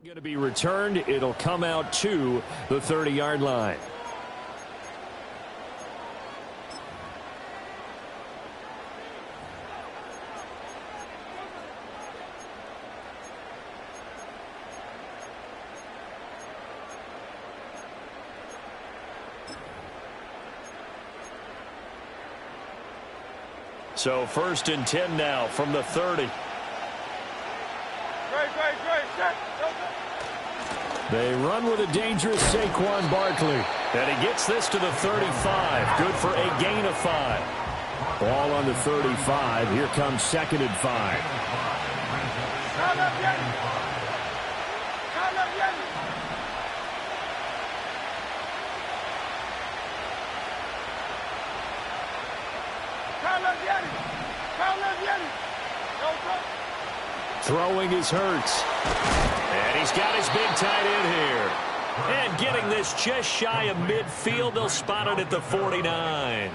Going to be returned. It'll come out to the 30-yard line. So 1st and 10 now from the 30. They run with a dangerous Saquon Barkley. And he gets this to the 35. Good for a gain of 5. Ball on the 35. Here comes 2nd and 5. Throwing is Hurts. And he's got his big tight end here. And getting this just shy of midfield. They'll spot it at the 49.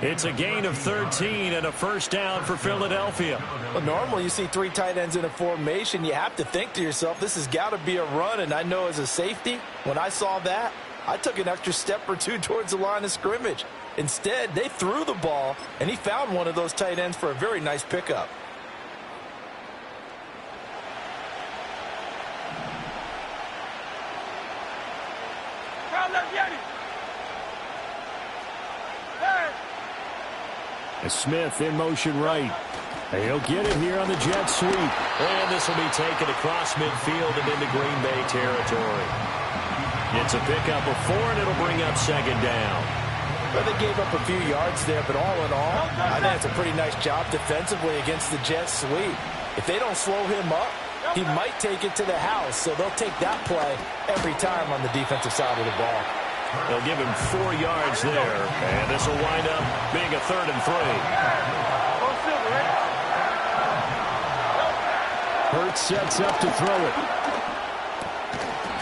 It's a gain of 13 and a 1st down for Philadelphia. Well, normally you see 3 tight ends in a formation. You have to think to yourself, this has got to be a run. And I know as a safety, when I saw that, I took an extra step or 2 towards the line of scrimmage. Instead, they threw the ball, and he found one of those tight ends for a very nice pickup. Smith in motion right. He'll get it here on the jet sweep. And this will be taken across midfield and into Green Bay territory. It's a pickup of 4, and it'll bring up 2nd down. Well, they gave up a few yards there, but all in all, I think it's a pretty nice job defensively against the jet sweep. If they don't slow him up, he might take it to the house, so they'll take that play every time on the defensive side of the ball. They'll give him 4 yards there, and this will wind up being a 3rd and 3. Hurts sets up to throw it.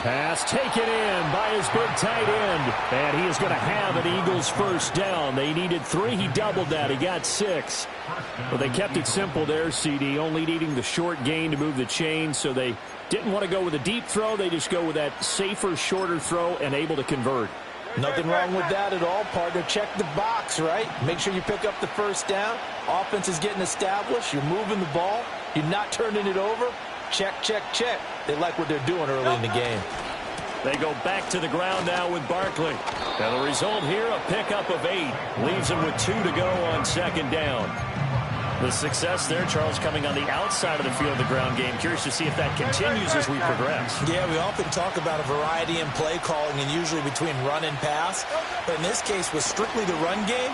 Pass taken in by his big tight end, and he is going to have an Eagles 1st down. They needed 3. He doubled that. He got 6. Well, they kept it simple there, CD, only needing the short gain to move the chain, so they didn't want to go with a deep throw. They just go with that safer, shorter throw and able to convert. Nothing wrong with that at all, partner. Check the box, right? Make sure you pick up the 1st down. Offense is getting established. You're moving the ball. You're not turning it over. Check, check, check. They like what they're doing early in the game. They go back to the ground now with Barkley. And the result here, a pickup of 8. Leaves them with 2 to go on 2nd down. The success there, Charles, coming on the outside of the field of the ground game. Curious to see if that continues as we progress. Yeah, we often talk about a variety in play calling and usually between run and pass. But in this case, with strictly the run game,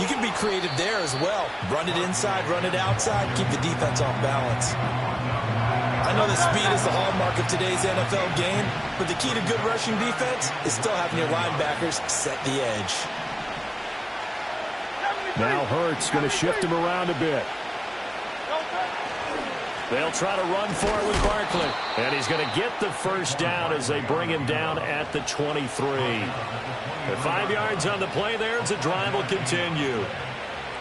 you can be creative there as well. Run it inside, run it outside, keep the defense off balance. I know that speed is the hallmark of today's NFL game, but the key to good rushing defense is still having your linebackers set the edge. Now Hurts going to shift him around a bit. They'll try to run for it with Barkley. And he's going to get the 1st down as they bring him down at the 23. At 5 yards on the play there, it's a drive will continue.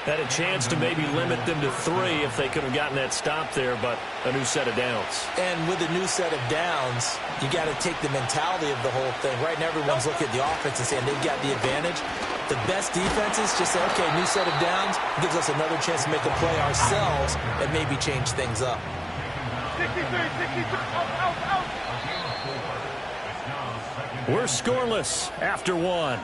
Had a chance to maybe limit them to 3 if they could have gotten that stop there, but a new set of downs. And with a new set of downs, you got to take the mentality of the whole thing. Right now, everyone's looking at the offense and saying they've got the advantage. The best defenses just say, okay, new set of downs, gives us another chance to make a play ourselves and maybe change things up. 63, out. We're scoreless after 1.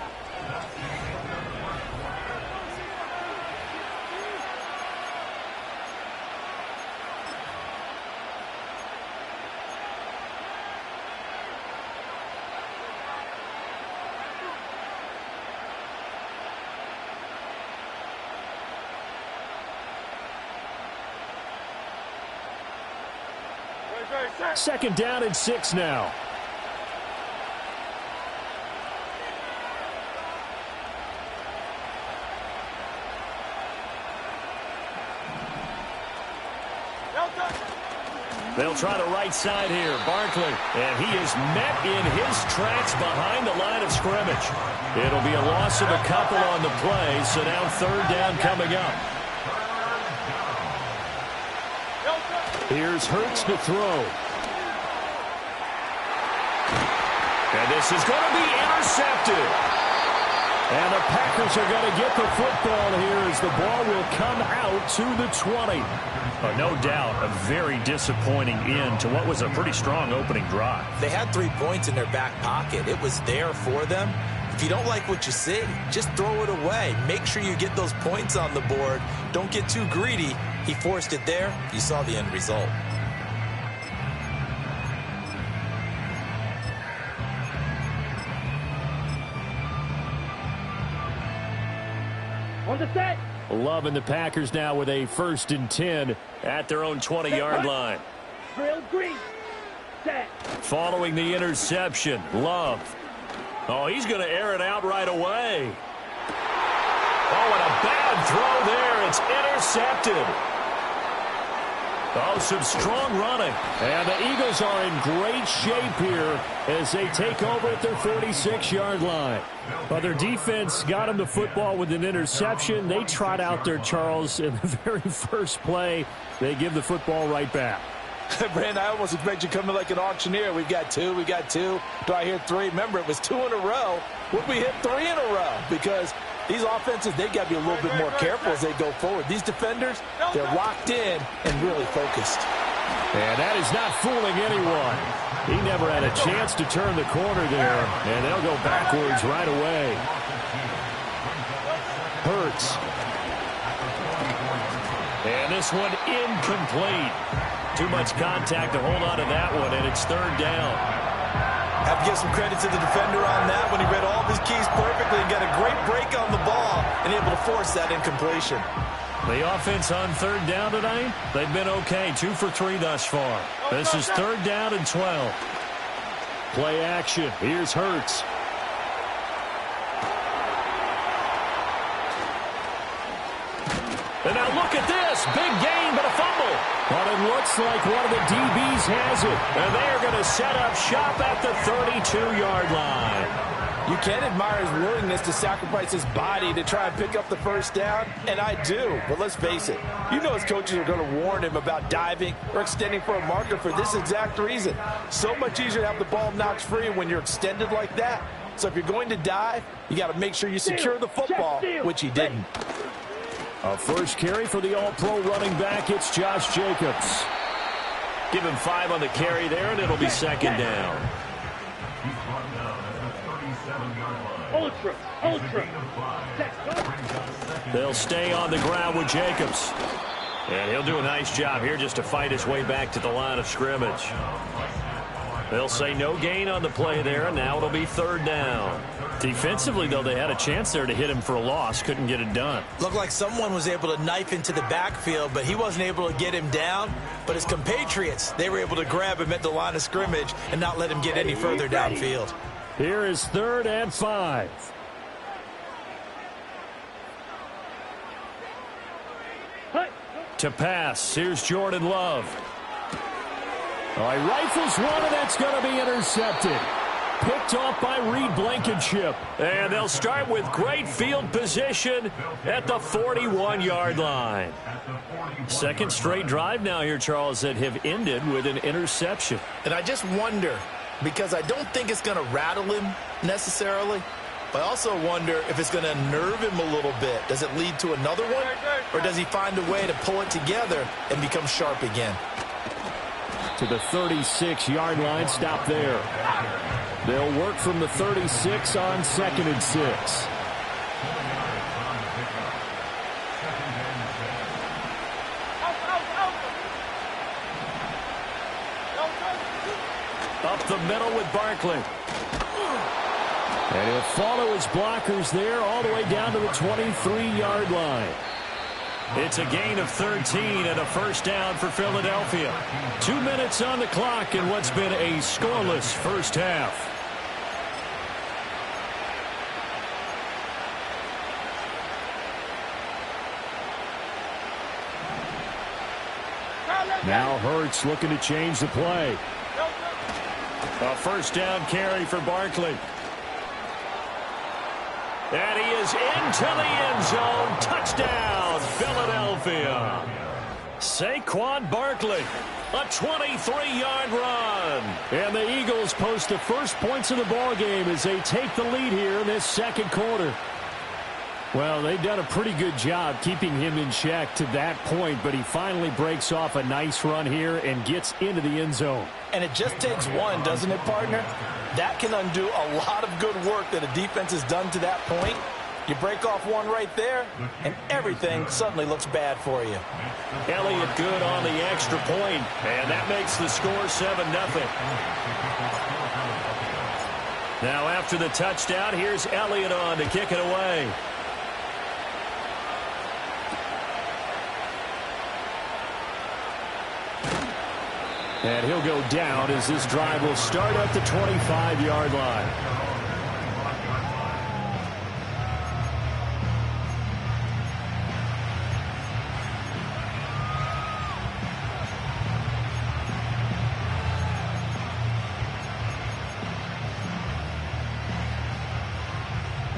Second down and 6 now. They'll try the right side here. Barkley. And he is met in his tracks behind the line of scrimmage. It'll be a loss of a couple on the play, so now 3rd down coming up. Here's Hurts to throw. This is going to be intercepted. And the Packers are going to get the football here as the ball will come out to the 20. No doubt a very disappointing end to what was a pretty strong opening drive. They had 3 points in their back pocket. It was there for them. If you don't like what you see, just throw it away. Make sure you get those points on the board. Don't get too greedy. He forced it there. You saw the end result. On the set. Loving the Packers now with a 1st and 10 at their own 20-yard line. Drill green. Set. Following the interception, Love. Oh, he's going to air it out right away. Oh, and a bad throw there. It's intercepted. Oh, some strong running. And the Eagles are in great shape here as they take over at their 46-yard line. Well, their defense got them the football with an interception. They trot out there, Charles, in the very first play. They give the football right back. Brandon, I almost expect you coming like an auctioneer. We've got 2, we got 2. Do I hear 3? Remember, it was 2 in a row. Would we hit 3 in a row? Because these offenses, they got to be a little bit more careful as they go forward. These defenders, they're locked in and really focused. And that is not fooling anyone. He never had a chance to turn the corner there, and they'll go backwards right away. Hurts. And this one incomplete. Too much contact to hold on to that one, and it's 3rd down. Have to give some credit to the defender on that when he read all of his keys perfectly and got a great break on the ball and able to force that incompletion. The offense on 3rd down tonight, they've been okay. 2 for 3 thus far. This is 3rd down and 12. Play action. Here's Hurts. And now look at this. Big gain, but a fumble. But it looks like one of the DBs has it. And they are going to set up shop at the 32-yard line. You can admire his willingness to sacrifice his body to try and pick up the 1st down, and I do. But let's face it, you know his coaches are going to warn him about diving or extending for a marker for this exact reason. So much easier to have the ball knocked free when you're extended like that. So if you're going to dive, you got to make sure you secure the football, which he didn't. A first carry for the all-pro running back. It's Josh Jacobs. Give him 5 on the carry there, and it'll be 2nd down. Ultra. They'll stay on the ground with Jacobs. And he'll do a nice job here just to fight his way back to the line of scrimmage. They'll say no gain on the play there, and now it'll be 3rd down. Defensively, though, they had a chance there to hit him for a loss. Couldn't get it done. Looked like someone was able to knife into the backfield, but he wasn't able to get him down. But his compatriots, they were able to grab him at the line of scrimmage and not let him get any further downfield. Here is 3rd and 5. To pass, here's Jordan Love. Oh, he rifles one, and that's going to be intercepted. Picked off by Reed Blankenship. And they'll start with great field position at the 41-yard line. 2nd straight drive now here, Charles, that have ended with an interception. And I just wonder, because I don't think it's going to rattle him necessarily, but I also wonder if it's going to nerve him a little bit. Does it lead to another one, or does he find a way to pull it together and become sharp again? To the 36-yard line, stop there. They'll work from the 36 on 2nd and 6. Up the middle with Barkley. And he'll follow his blockers there all the way down to the 23-yard line. It's a gain of 13 and a 1st down for Philadelphia. 2 minutes on the clock in what's been a scoreless first half. Now Hurts looking to change the play. A 1st down carry for Barkley. And he is into the end zone. Touchdown, Philadelphia. Saquon Barkley, a 23-yard run. And the Eagles Eagles post the first points of the ball game as they take the lead here in this second quarter. Well, they've done a pretty good job keeping him in check to that point, but he finally breaks off a nice run here and gets into the end zone. And it just takes one, doesn't it, partner? That can undo a lot of good work that a defense has done to that point. You break off one right there, and everything suddenly looks bad for you. Elliott good on the extra point, and that makes the score 7-0. Now after the touchdown, here's Elliott on to kick it away. And he'll go down as this drive will start at the 25-yard line.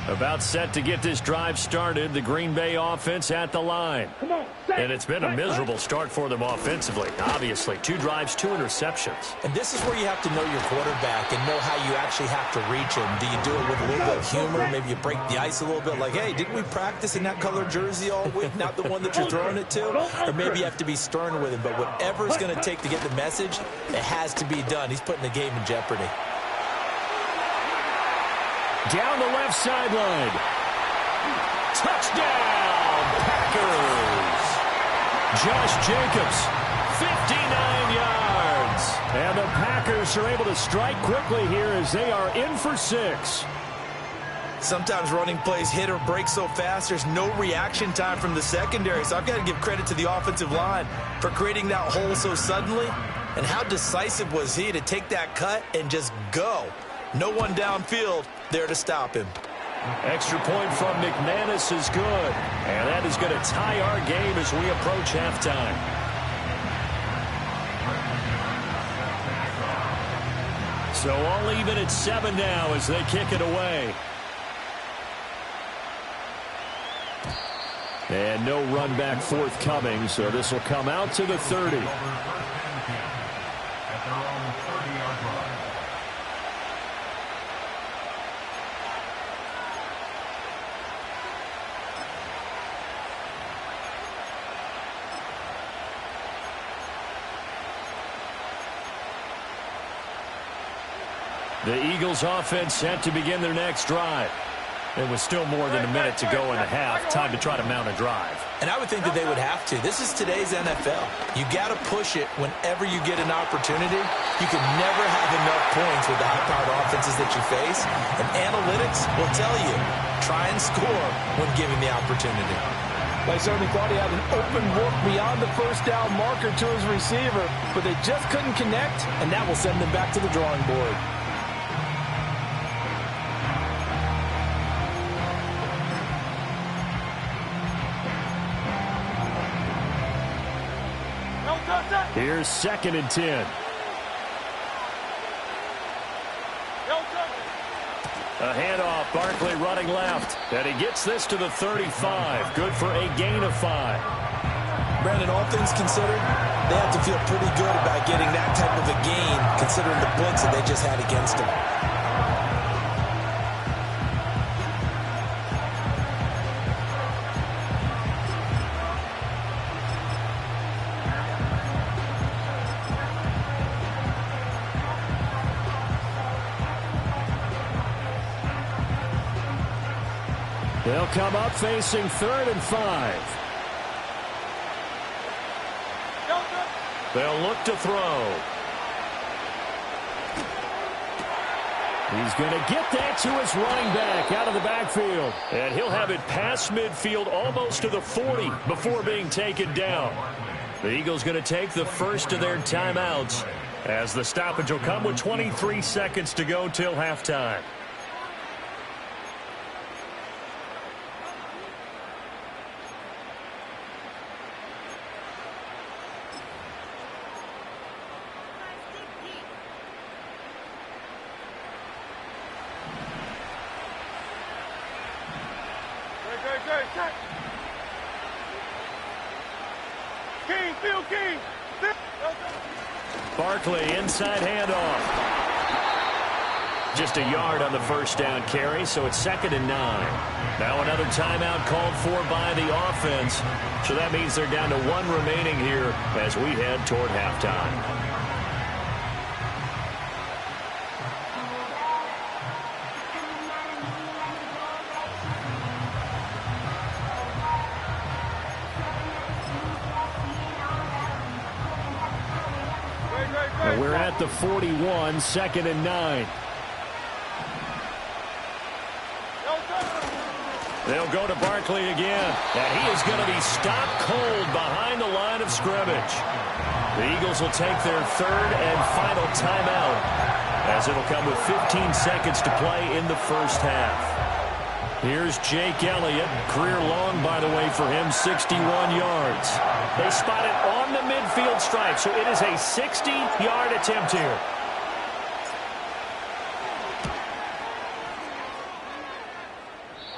About set to get this drive started. The Green Bay offense at the line. And it's been a miserable start for them offensively. Obviously, 2 drives, 2 interceptions. And this is where you have to know your quarterback and know how you actually have to reach him. Do you do it with a little bit of humor? Maybe you break the ice a little bit like, hey, didn't we practice in that color jersey all week? Not the one that you're throwing it to? Or maybe you have to be stern with him. But whatever it's going to take to get the message, it has to be done. He's putting the game in jeopardy. Down the left sideline. Touchdown, Packers. Josh Jacobs, 59 yards. And the Packers are able to strike quickly here as they are in for 6. Sometimes running plays hit or break so fast, there's no reaction time from the secondary. So I've got to give credit to the offensive line for creating that hole so suddenly. And how decisive was he to take that cut and just go? No one downfield there to stop him. Extra point from McManus is good. And that is going to tie our game as we approach halftime. So all even at 7 now as they kick it away. And no run back forthcoming, so this will come out to the 30. The Eagles offense set to begin their next drive. It was still more than a minute to go in the half. Time to try to mount a drive. And I would think that they would have to. This is today's NFL. You got to push it whenever you get an opportunity. You can never have enough points with the high-powered offenses that you face. And analytics will tell you, try and score when given the opportunity. I certainly thought he had an open look beyond the first down marker to his receiver, but they just couldn't connect, and that will send them back to the drawing board. Here's 2nd and 10. A handoff, Barkley running left. And he gets this to the 35. Good for a gain of 5. Brandon, all things considered, they have to feel pretty good about getting that type of a gain, considering the blitz that they just had against them. They'll come up facing 3rd and 5. They'll look to throw. He's going to get that to his running back out of the backfield. And he'll have it past midfield almost to the 40 before being taken down. The Eagles going to take the first of their timeouts as the stoppage will come with 23 seconds to go till halftime. Barkley inside handoff. Just a yard on the first down carry, so it's 2nd and 9. Now another timeout called for by the offense. So that means they're down to 1 remaining here as we head toward halftime. We're at the 41, 2nd and 9. They'll go to Barkley again, and he is going to be stopped cold behind the line of scrimmage. The Eagles will take their 3rd and final timeout, as it'll come with 15 seconds to play in the first half. Here's Jake Elliott, career long, by the way, for him, 61 yards. They spot it on the midfield stripe, so it is a 60-yard attempt here.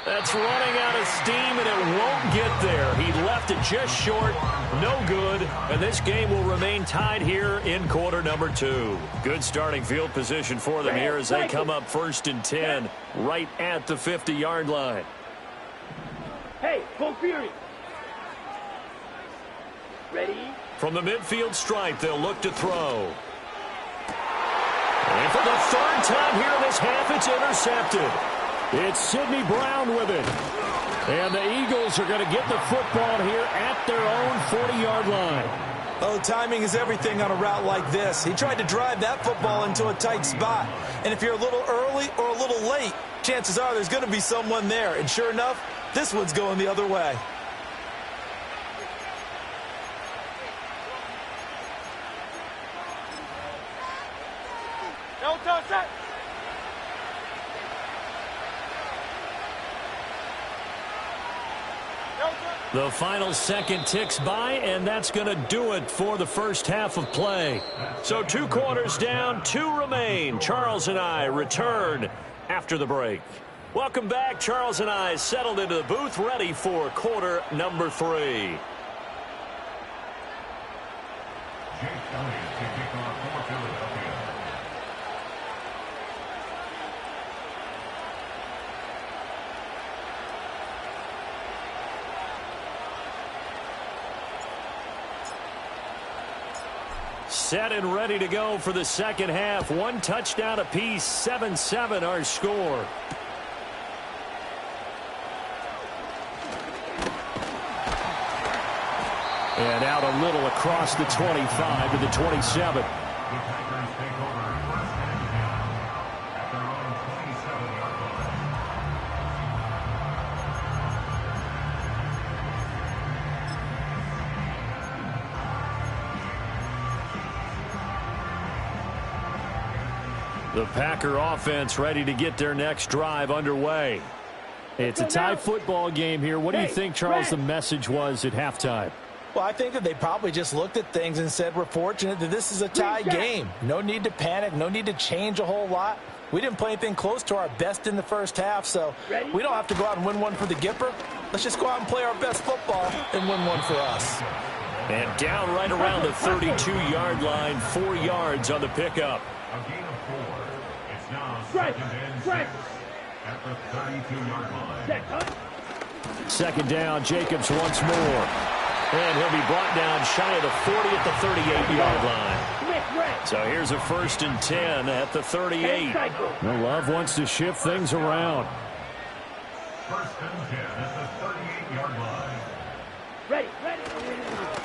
That's running out of steam, and it won't get there. He left it just short, no good, and this game will remain tied here in quarter number 2. Good starting field position for them here as they come up 1st and 10, right at the 50-yard line. Hey, full fury. Ready? From the midfield stripe, they'll look to throw. And for the 3rd time here in this half, it's intercepted. It's Sidney Brown with it. And the Eagles are going to get the football here at their own 40-yard line. Oh, timing is everything on a route like this. He tried to drive that football into a tight spot. And if you're a little early or a little late, chances are there's going to be someone there. And sure enough, this one's going the other way. No touch that. The final second ticks by, and that's going to do it for the first half of play. So 2 quarters down, 2 remain. Charles and I return after the break. Welcome back. Charles and I settled into the booth, ready for quarter number 3. Set and ready to go for the second half. 1 touchdown apiece, 7-7 our score. And out a little across the 25 to the 27. The Packer offense ready to get their next drive underway. It's a tie football game here. What do you think, Charles, the message was at halftime? Well, I think that they probably just looked at things and said, we're fortunate that this is a tie game. No need to panic. No need to change a whole lot. We didn't play anything close to our best in the first half, so we don't have to go out and win one for the Gipper. Let's just go out and play our best football and win one for us. And down right around the 32-yard line, 4 yards on the pickup. A gain of 4. It's now Right. 2nd and 6 at the 32-yard line. Second down, Jacobs once more. And he'll be brought down shy of the 40 at the 38-yard line. So here's a 1st and 10 at the 38. Well, Love wants to shift things around. 1st and 10 at the 38-yard line. Ready.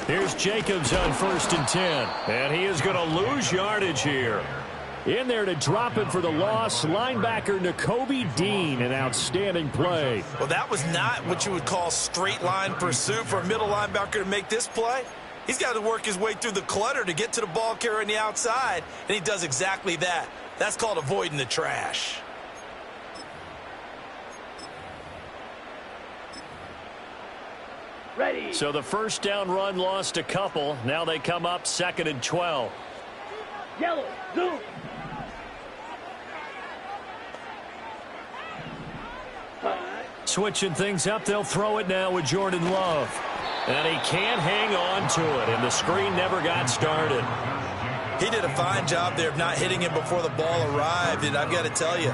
Here's Jacobs on 1st and 10. And he is going to lose yardage here. In there to drop it for the loss, linebacker Nakobe Dean, an outstanding play. Well, that was not what you would call straight line pursuit for a middle linebacker to make this play. He's got to work his way through the clutter to get to the ball carrier on the outside, and he does exactly that. That's called avoiding the trash. Ready. So the first down run lost a couple. Now they come up 2nd and 12. Yellow. Zoom. Switching things up, they'll throw it now with Jordan Love. And he can't hang on to it, and the screen never got started. He did a fine job there of not hitting him before the ball arrived, and I've got to tell you,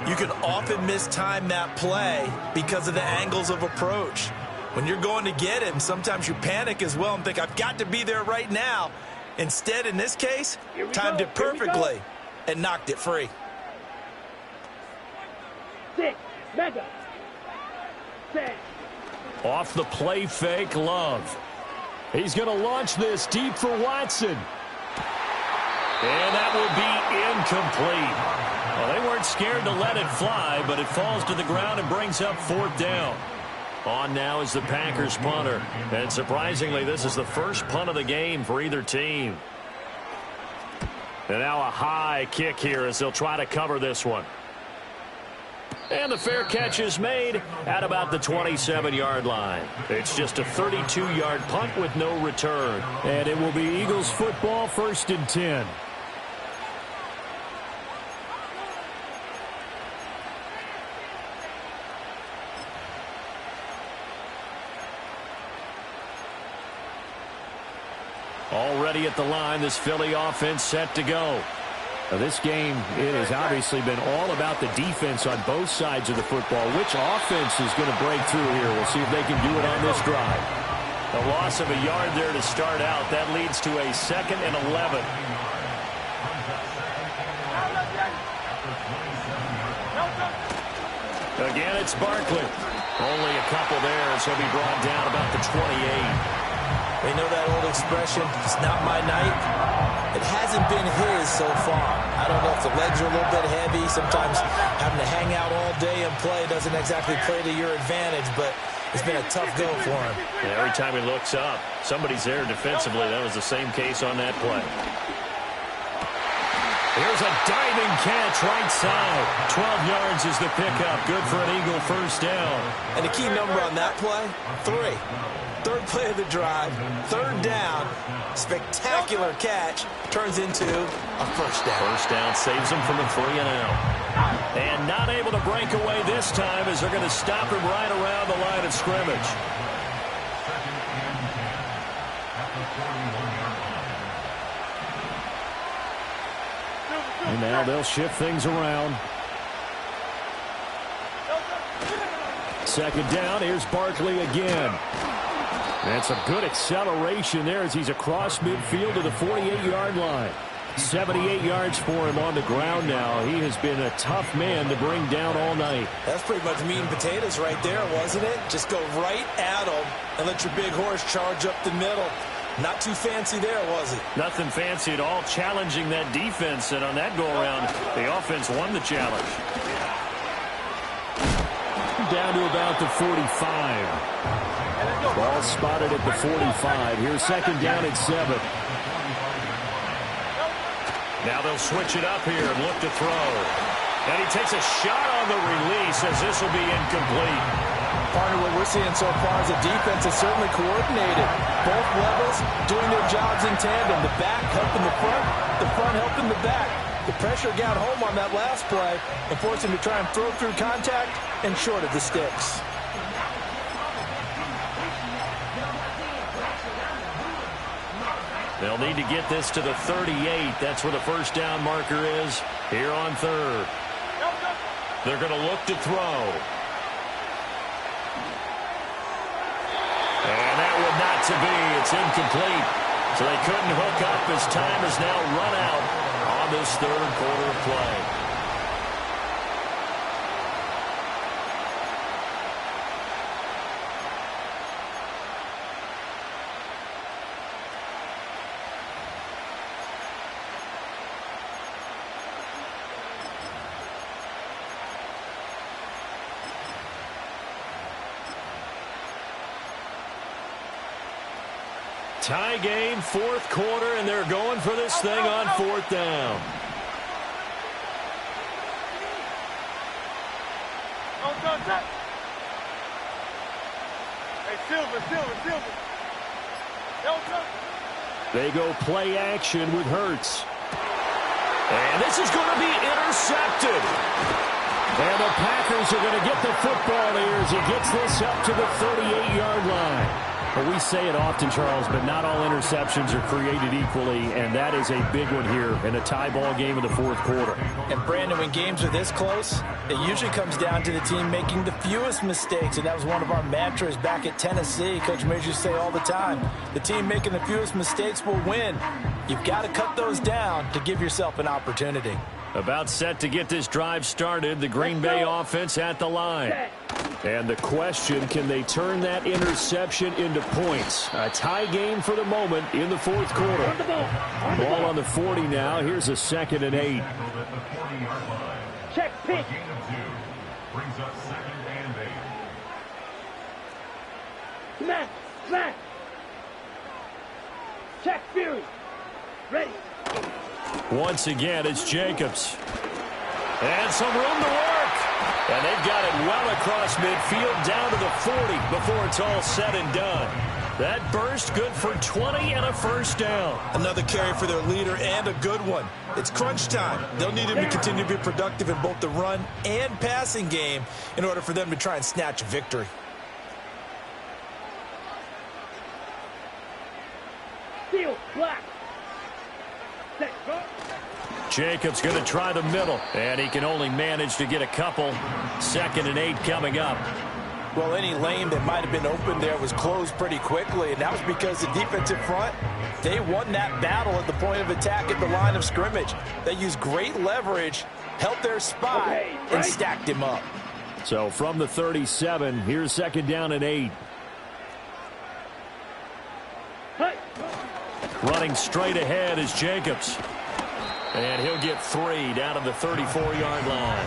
you can often mistime that play because of the angles of approach. When you're going to get him, sometimes you panic as well and think, I've got to be there right now. Instead, in this case, timed it perfectly and knocked it free. 6, mega. 10. Off the play fake, Love. He's going to launch this deep for Watson. And that will be incomplete. Well, they weren't scared to let it fly, but it falls to the ground and brings up 4th down. On now is the Packers punter. And surprisingly, this is the first punt of the game for either team. And now a high kick here as they'll try to cover this one. And the fair catch is made at about the 27-yard line. It's just a 32-yard punt with no return. And it will be Eagles football, 1st and 10. Already at the line, this Philly offense set to go. Now this game, it has obviously been all about the defense on both sides of the football. Which offense is going to break through here? We'll see if they can do it on this drive. A loss of a yard there to start out. That leads to a 2nd and 11. Again, it's Barkley. Only a couple there, so he'll be brought down about the 28. We know that old expression, it's not my night. It hasn't been his so far. I don't know if the legs are a little bit heavy. Sometimes having to hang out all day and play doesn't exactly play to your advantage, but it's been a tough go for him. Yeah, every time he looks up, somebody's there defensively. That was the same case on that play. Here's a diving catch right side. 12 yards is the pickup. Good for an Eagle 1st down. And the key number on that play, 3. 3rd play of the drive, 3rd down, spectacular catch, turns into a 1st down. 1st down saves them from the 3 and out. And not able to break away this time as they're going to stop him right around the line of scrimmage. And now they'll shift things around. 2nd down, here's Barkley again. That's a good acceleration there as he's across midfield to the 48-yard line. 78 yards for him on the ground now. He has been a tough man to bring down all night. That's pretty much meat and potatoes right there, wasn't it? Just go right at him and let your big horse charge up the middle. Not too fancy there, was it? Nothing fancy at all, challenging that defense, and on that go-around, the offense won the challenge. Down to about the 45. Ball spotted at the 45. Here's 2nd down at 7. Now they'll switch it up here and look to throw. And he takes a shot on the release as this will be incomplete. Partner, what we're seeing so far is the defense is certainly coordinated. Both levels doing their jobs in tandem. The back helping the front helping the back. The pressure got home on that last play and forced him to try and throw through contact and short of the sticks. They'll need to get this to the 38. That's where the 1st down marker is here on 3rd. They're going to look to throw. And that would not to be. It's incomplete. So they couldn't hook up as time has now run out on this 3rd quarter of play. Tie game, 4th quarter, and they're going for this thing on 4th down. Hey, Silver. They go play action with Hurts. And this is going to be intercepted. And the Packers are going to get the football here as he gets this up to the 38-yard line. Well, we say it often, Charles, but not all interceptions are created equally, and that is a big one here in a tie ball game in the fourth quarter. And, Brandon, when games are this close, it usually comes down to the team making the fewest mistakes, and that was one of our mantras back at Tennessee. Coach Mears used to say all the time, the team making the fewest mistakes will win. You've got to cut those down to give yourself an opportunity. About set to get this drive started, the Green Bay offense at the line. And the question, can they turn that interception into points? A tie game for the moment in the fourth quarter. Ball on the 40 now. Here's a 2nd and 8. Check pitch. Brings up 2nd and 8. Smack. Smack. Check Fury. Ready. Once again, it's Jacobs. And some room to work. And they've got it well across midfield down to the 40 before it's all said and done. That burst good for 20 and a first down. Another carry for their leader and a good one. It's crunch time. They'll need him to continue to be productive in both the run and passing game in order for them to try and snatch a victory. Steel. Black. Set. Go. Jacobs going to try the middle, and he can only manage to get a couple. 2nd and 8 coming up. Well, any lane that might have been open there was closed pretty quickly, and that was because the defensive front, they won that battle at the point of attack at the line of scrimmage. They used great leverage, held their spot, and stacked him up. So from the 37, here's 2nd down and 8. Hey. Running straight ahead is Jacobs. And he'll get 3 down to the 34-yard line.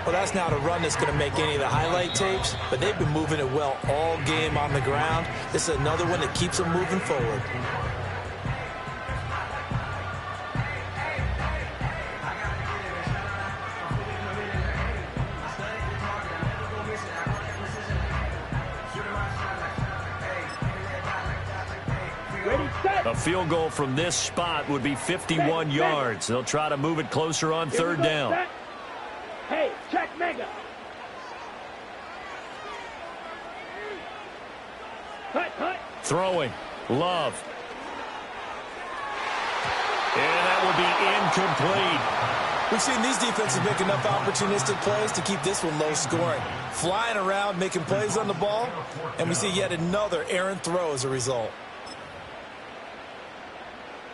Well, that's not a run that's going to make any of the highlight tapes, but they've been moving it well all game on the ground. This is another one that keeps them moving forward. A field goal from this spot would be 51 yards. They'll try to move it closer on 3rd down. Hey, check Mega. Cut. Throwing. Love. And that will be incomplete. We've seen these defenses make enough opportunistic plays to keep this one low scoring. Flying around, making plays on the ball, and we see yet another errant throw as a result.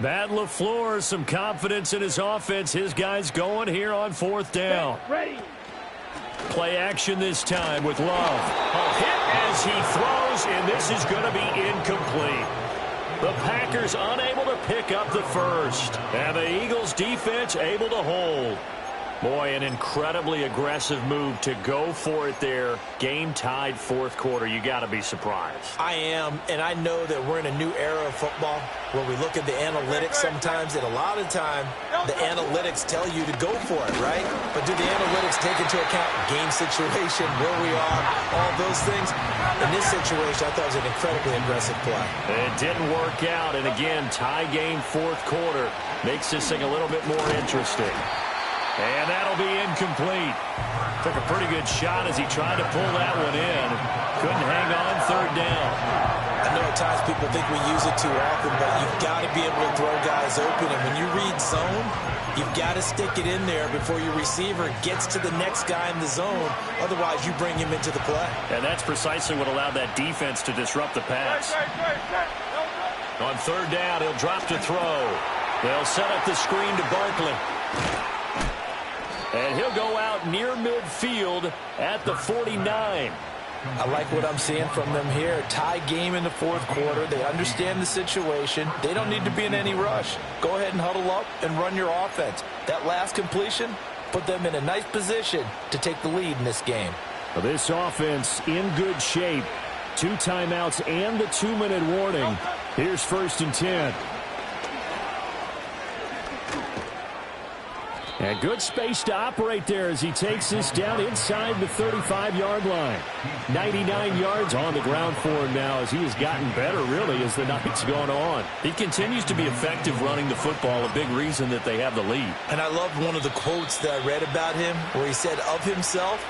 Matt LaFleur, some confidence in his offense. His guys going here on 4th down. Ready. Play action this time with Love. A hit as he throws, and this is going to be incomplete. The Packers unable to pick up the first. And the Eagles defense able to hold. Boy, an incredibly aggressive move to go for it there. Game tied 4th quarter. You got to be surprised. I am, and I know that we're in a new era of football where we look at the analytics sometimes, and a lot of time the analytics tell you to go for it, right? But do the analytics take into account game situation, where we are, all those things? In this situation, I thought it was an incredibly aggressive play. It didn't work out, and again, tie game 4th quarter makes this thing a little bit more interesting. And that'll be incomplete. Took a pretty good shot as he tried to pull that one in. Couldn't hang on 3rd down. I know at times people think we use it too often, but you've got to be able to throw guys open. And when you read zone, you've got to stick it in there before your receiver gets to the next guy in the zone. Otherwise, you bring him into the play. And that's precisely what allowed that defense to disrupt the pass. On 3rd down, he'll drop to throw. They'll set up the screen to Barkley. And he'll go out near midfield at the 49. I like what I'm seeing from them here. Tie game in the 4th quarter. They understand the situation. They don't need to be in any rush. Go ahead and huddle up and run your offense. That last completion put them in a nice position to take the lead in this game. Well, this offense in good shape. 2 timeouts and the 2-minute warning. Here's 1st and 10. And good space to operate there as he takes this down inside the 35-yard line. 99 yards on the ground for him now as he has gotten better, really, as the night's gone on. He continues to be effective running the football, a big reason that they have the lead. And I loved one of the quotes that I read about him where he said of himself,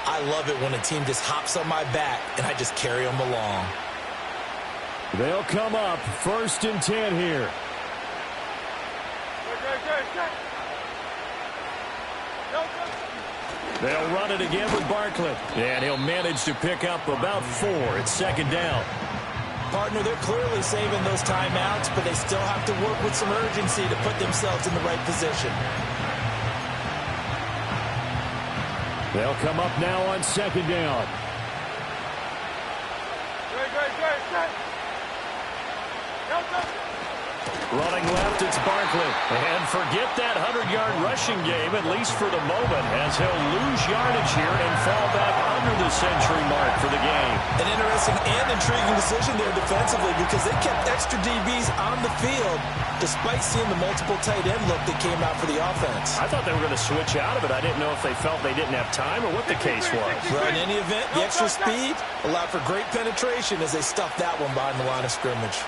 "I love it when a team just hops on my back and I just carry them along." They'll come up 1st and 10 here. They'll run it again with Barkley. And he'll manage to pick up about 4. It's 2nd down. Partner, they're clearly saving those timeouts, but they still have to work with some urgency to put themselves in the right position. They'll come up now on 2nd down. Running left, it's Barkley. And forget that 100-yard rushing game, at least for the moment, as he'll lose yardage here and fall back under the century mark for the game. An interesting and intriguing decision there defensively because they kept extra DBs on the field despite seeing the multiple tight end look that came out for the offense. I thought they were going to switch out of it. I didn't know if they felt they didn't have time or what the case was. Well, in any event, the extra speed allowed for great penetration as they stuffed that one behind the line of scrimmage.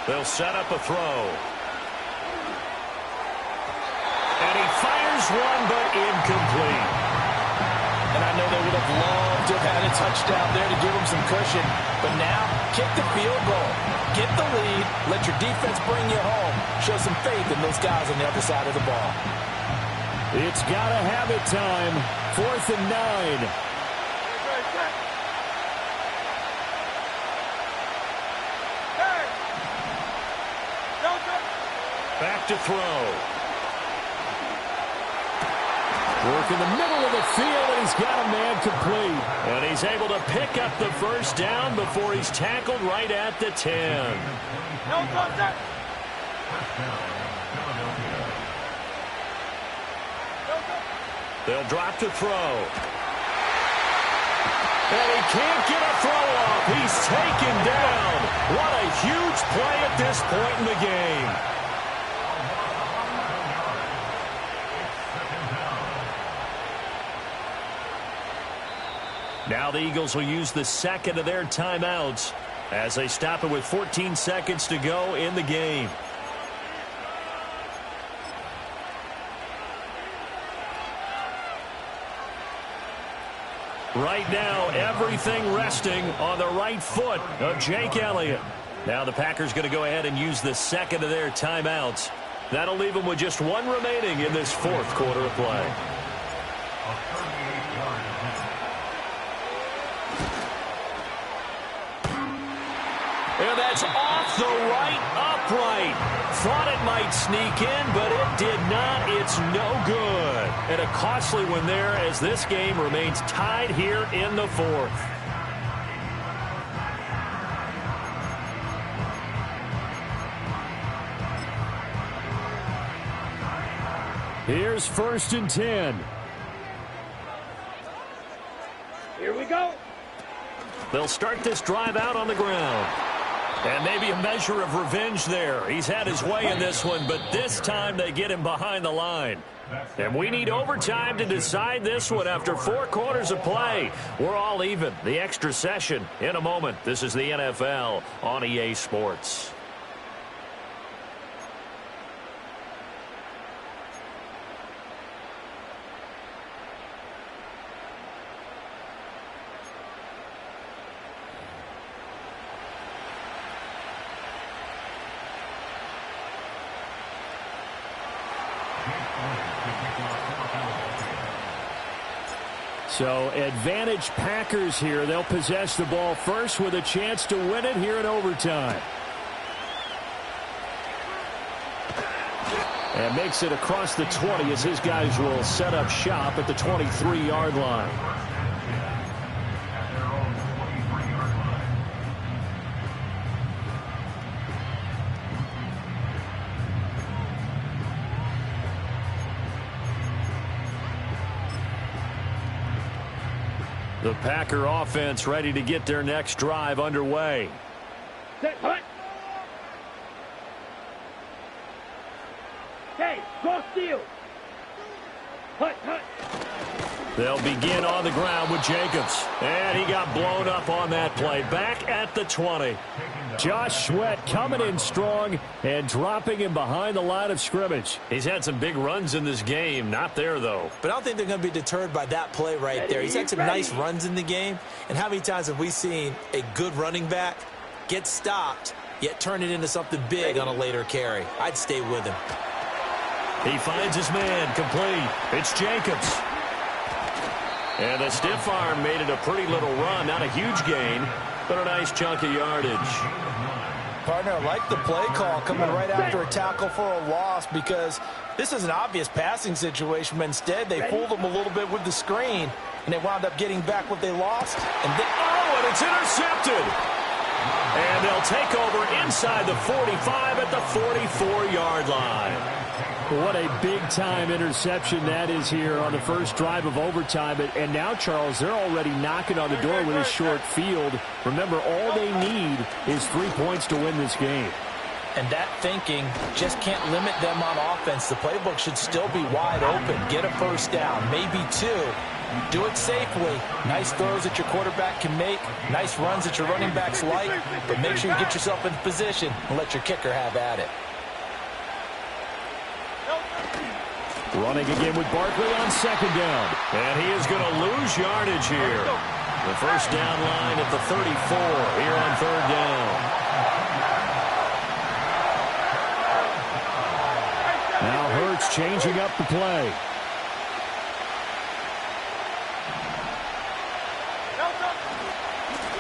They'll set up a throw. And he fires one, but incomplete. And I know they would have loved to have had a touchdown there to give them some cushion. But now, kick the field goal. Get the lead. Let your defense bring you home. Show some faith in those guys on the other side of the ball. It's got to have it time. 4th and 9. Back to throw. Work in the middle of the field, and he's got a man complete. And he's able to pick up the 1st down before he's tackled right at the 10. They'll drop to throw. And he can't get a throw off. He's taken down. What a huge play at this point in the game. Now the Eagles will use the 2nd of their timeouts as they stop it with 14 seconds to go in the game. Right now, everything resting on the right foot of Jake Elliott. Now the Packers going to go ahead and use the 2nd of their timeouts. That'll leave them with just 1 remaining in this 4th quarter of play. And that's off the right upright. Thought it might sneak in, but it did not. It's no good. And a costly one there as this game remains tied here in the 4th. Here's 1st and 10. Here we go. They'll start this drive out on the ground. And maybe a measure of revenge there. He's had his way in this one, but this time they get him behind the line. And we need overtime to decide this one after 4 quarters of play. We're all even. The extra session in a moment. This is the NFL on EA Sports. So advantage Packers here. They'll possess the ball first with a chance to win it here in overtime. And makes it across the 20 as his guys will set up shop at the 23-yard line. The Packer offense ready to get their next drive underway. Set, hut. Hey, cross field. Hut, hut. They'll begin on the ground with Jacobs. And he got blown up on that play. Back at the 20. Josh Sweat coming in strong and dropping him behind the line of scrimmage. He's had some big runs in this game. Not there, though. But I don't think they're going to be deterred by that play right there. He's had some nice runs in the game. And how many times have we seen a good running back get stopped, yet turn it into something big on a later carry? I'd stay with him. He finds his man complete. It's Jacobs. And the stiff arm made it a pretty little run. Not a huge gain, but a nice chunk of yardage. Partner, I like the play call coming right after a tackle for a loss because this is an obvious passing situation, but instead they fooled them a little bit with the screen, and they wound up getting back what they lost. And and it's intercepted. And they'll take over inside the 45 at the 44-yard line. What a big-time interception that is here on the first drive of overtime. And now, Charles, they're already knocking on the door with a short field. Remember, all they need is 3 points to win this game. And that thinking just can't limit them on offense. The playbook should still be wide open. Get a first down, maybe 2. Do it safely. Nice throws that your quarterback can make. Nice runs that your running backs like. But make sure you get yourself in position and let your kicker have at it. Running again with Barkley on second down. And he is going to lose yardage here. The first down line at the 34 here on third down. Now Hurts changing up the play.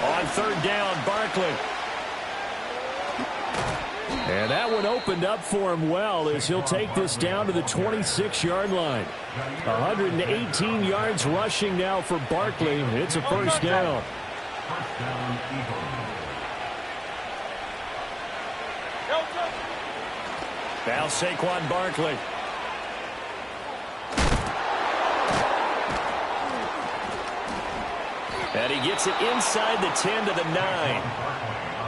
On third down, Barkley. And that one opened up for him well as he'll take this down to the 26-yard line. 118 yards rushing now for Barkley. It's a first down. Now Saquon Barkley. And he gets it inside the 10 to the 9.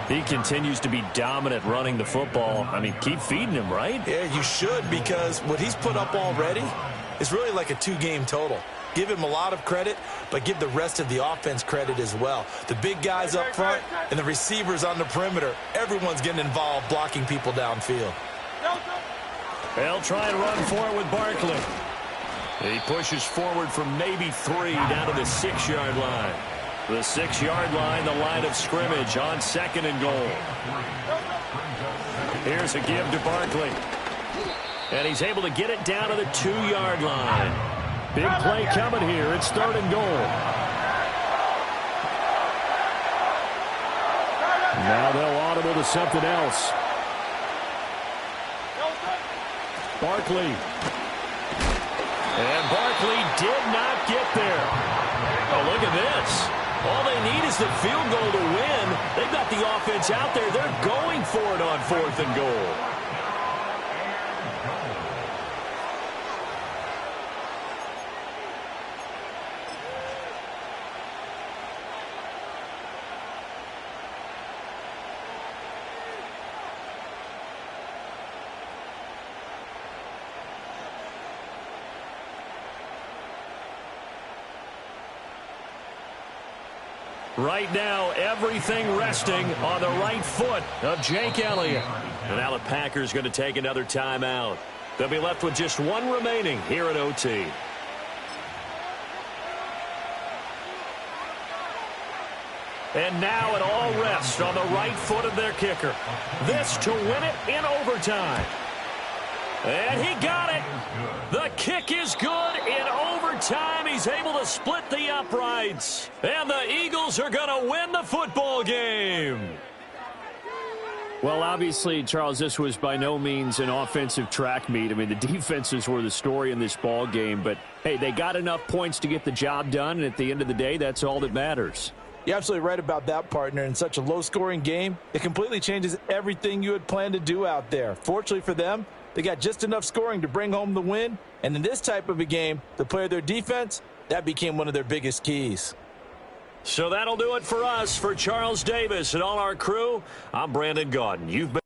He continues to be dominant running the football. I mean, keep feeding him, right? Yeah, you should, because what he's put up already is really like a 2-game total. Give him a lot of credit, but give the rest of the offense credit as well. The big guys up front and the receivers on the perimeter, everyone's getting involved blocking people downfield. They'll try and run for it with Barkley. He pushes forward from maybe 3 down to the 6-yard line. The 6-yard line, the line of scrimmage on second and goal. Here's a give to Barkley. And he's able to get it down to the 2-yard line. Big play coming here. It's third and goal. Now they'll audible to something else. Barkley. And Barkley did not get there. Oh, look at this. All they need is the field goal to win. They've got the offense out there. They're going for it on fourth and goal. Right now, everything resting on the right foot of Jake Elliott. And now the Packers going to take another timeout. They'll be left with just one remaining here at OT. And now it all rests on the right foot of their kicker. This to win it in overtime. And he got it. The kick is good in overtime. He's able to split the uprights. And the Eagles are going to win the football game. Well, obviously, Charles, this was by no means an offensive track meet. I mean, the defenses were the story in this ball game. But, hey, they got enough points to get the job done. And at the end of the day, that's all that matters. You're absolutely right about that, partner. In such a low-scoring game, it completely changes everything you had planned to do out there. Fortunately for them, they got just enough scoring to bring home the win. And in this type of a game, to play their defense, that became one of their biggest keys. So that'll do it for us. For Charles Davis and all our crew, I'm Brandon Gaudin. You've been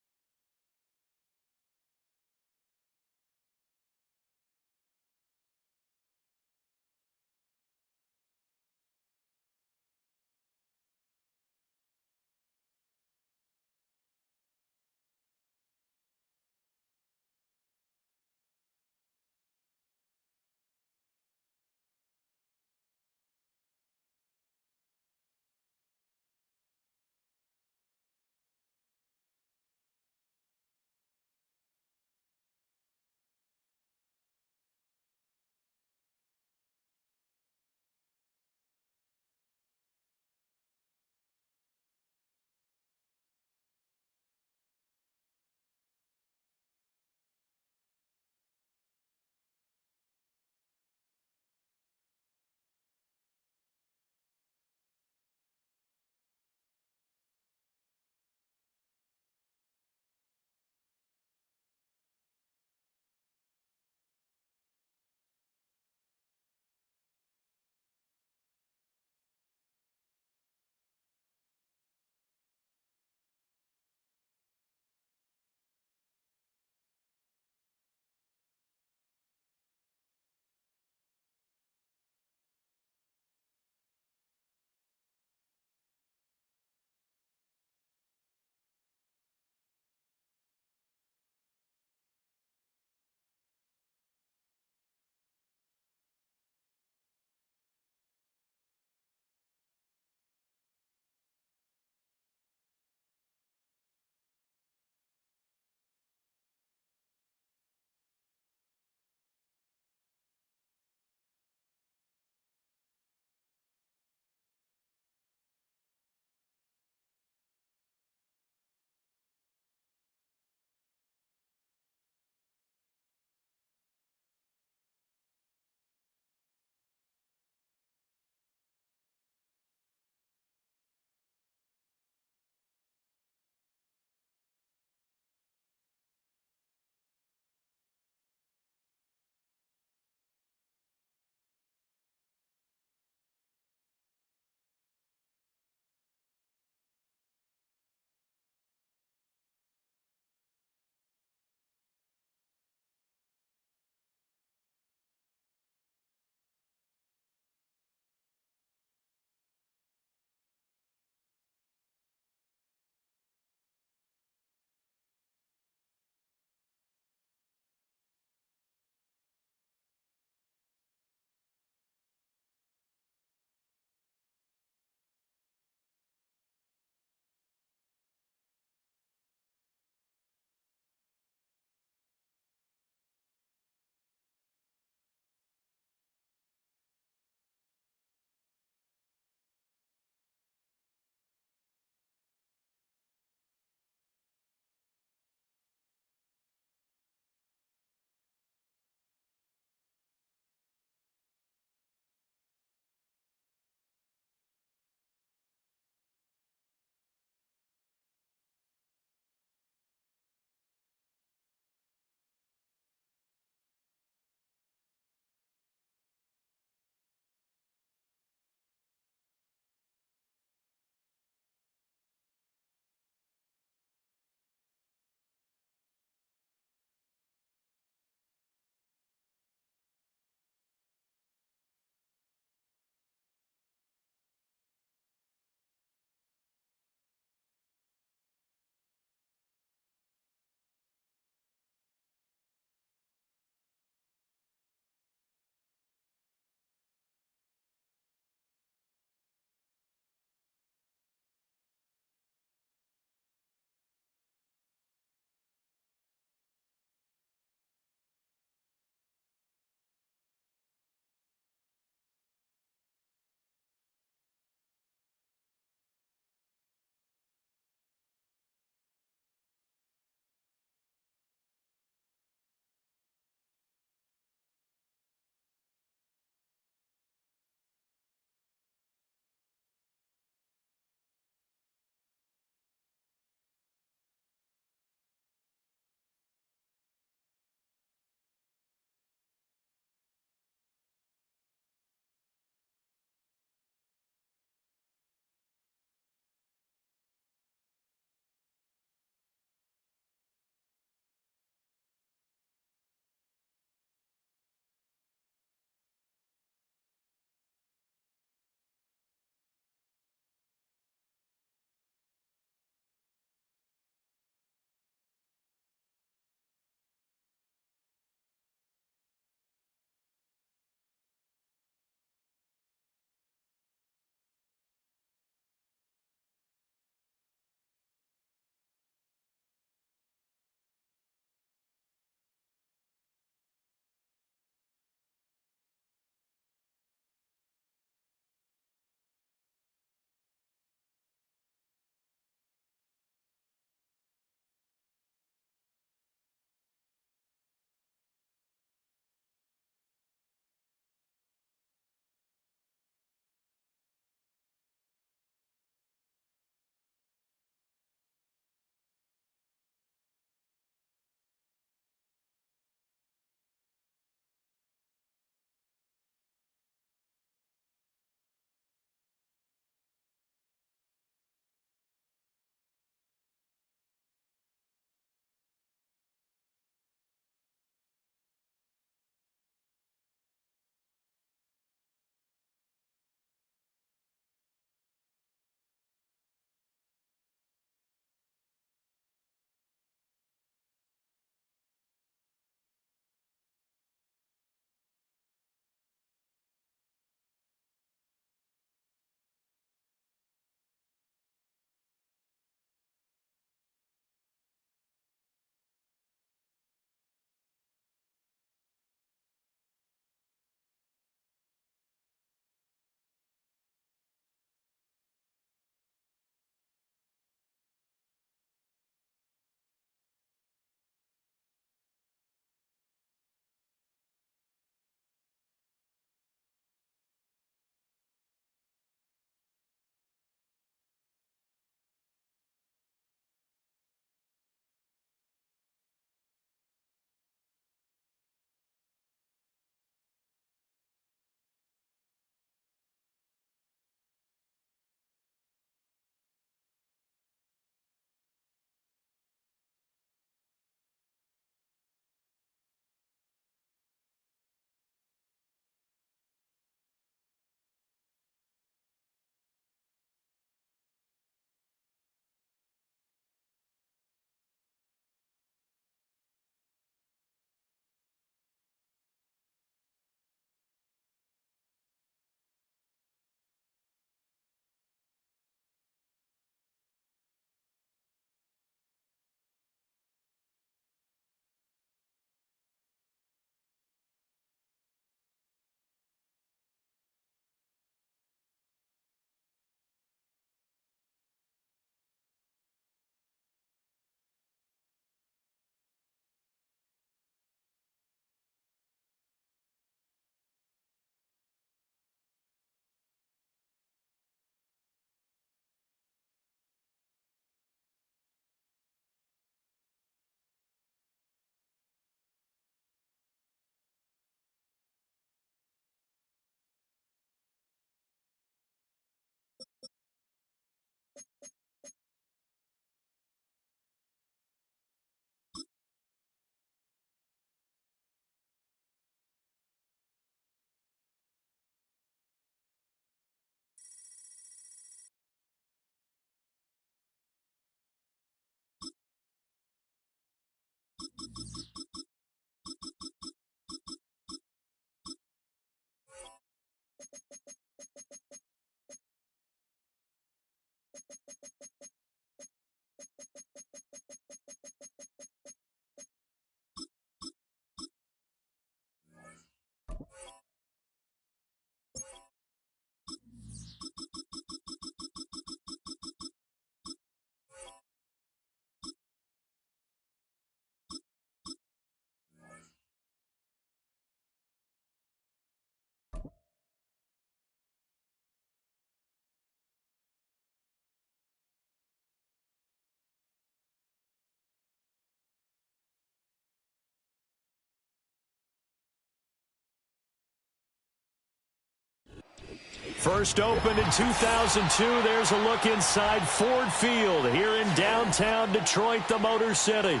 First opened in 2002. There's a look inside Ford Field here in downtown Detroit, the Motor City.